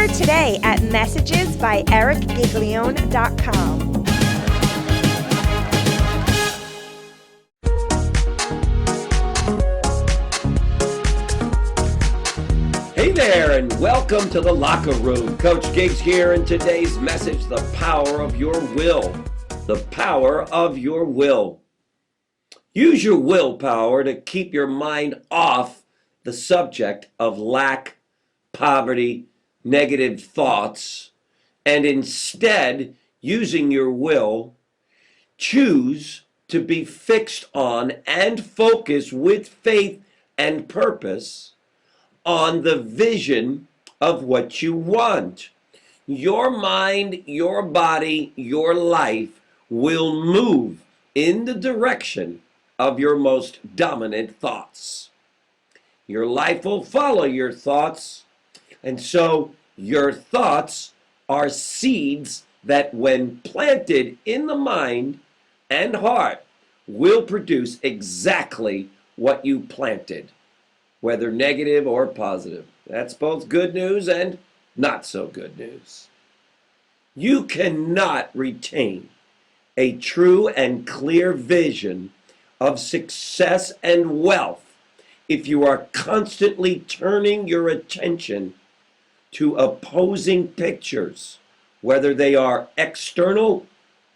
Order today at messagesbyericgiglione.com. Hey there, and welcome to the Locker Room. Coach Giggs here, and today's message, the power of your will. The power of your will. Use your willpower to keep your mind off the subject of lack, poverty, negative thoughts, and instead, using your will, choose to be fixed on and focus with faith and purpose on the vision of what you want. Your mind, your body, your life will move in the direction of your most dominant thoughts. Your life will follow your thoughts, and so your thoughts are seeds that, when planted in the mind and heart, will produce exactly what you planted, whether negative or positive. That's both good news and not so good news. You cannot retain a true and clear vision of success and wealth if you are constantly turning your attention to opposing pictures, whether they are external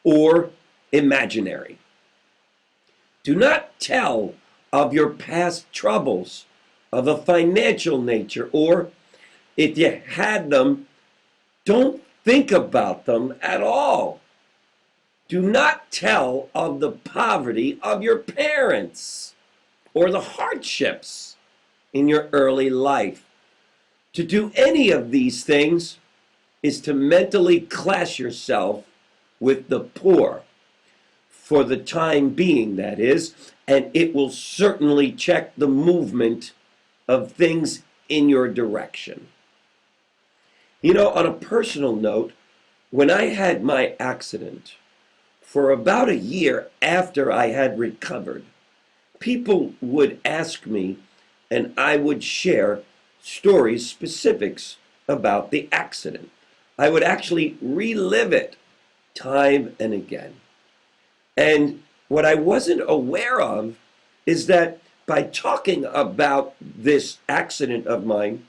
or imaginary. Do not tell of your past troubles of a financial nature, or if you had them, don't think about them at all. Do not tell of the poverty of your parents or the hardships in your early life. To do any of these things is to mentally class yourself with the poor, for the time being, that is, and it will certainly check the movement of things in your direction. You know, on a personal note, when I had my accident, for about a year after I had recovered, people would ask me, and I would share stories, specifics about the accident. I would actually relive it time and again. And what I wasn't aware of is that by talking about this accident of mine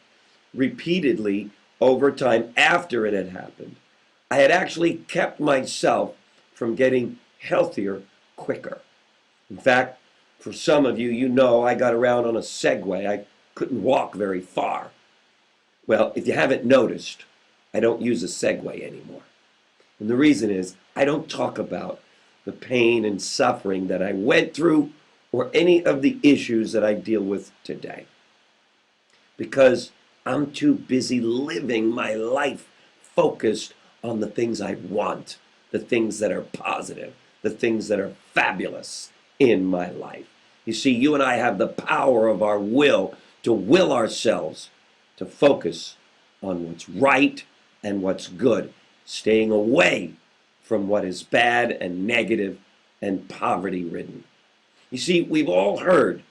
repeatedly over time after it had happened, I had actually kept myself from getting healthier quicker. In fact, for some of you, you know I got around on a Segway. I couldn't walk very far. Well, if you haven't noticed, I don't use a Segway anymore. And the reason is I don't talk about the pain and suffering that I went through or any of the issues that I deal with today, because I'm too busy living my life focused on the things I want, the things that are positive, the things that are fabulous in my life. You see, you and I have the power of our will to will ourselves to focus on what's right and what's good, staying away from what is bad and negative and poverty-ridden. You see, we've all heard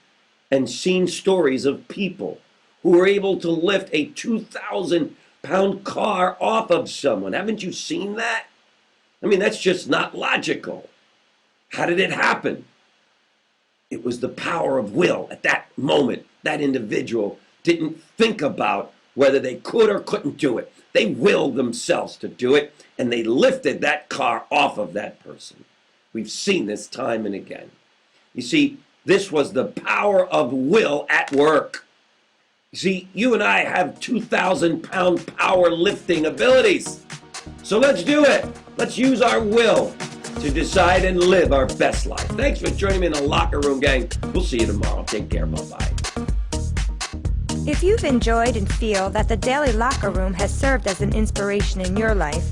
and seen stories of people who were able to lift a 2,000-pound car off of someone. Haven't you seen that? I mean, that's just not logical. How did it happen? It was the power of will. At that moment, that individual didn't think about whether they could or couldn't do it. They willed themselves to do it, and they lifted that car off of that person. We've seen this time and again. You see, this was the power of will at work. You see, you and I have 2,000-pound power lifting abilities. So let's do it. Let's use our will to decide and live our best life. Thanks for joining me in the Locker Room, gang. We'll see you tomorrow. Take care. Bye-bye. If you've enjoyed and feel that the Daily Locker Room has served as an inspiration in your life,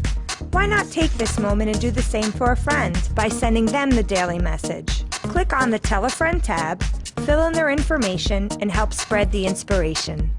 why not take this moment and do the same for a friend by sending them the daily message? Click on the Tell a Friend tab, fill in their information, and help spread the inspiration.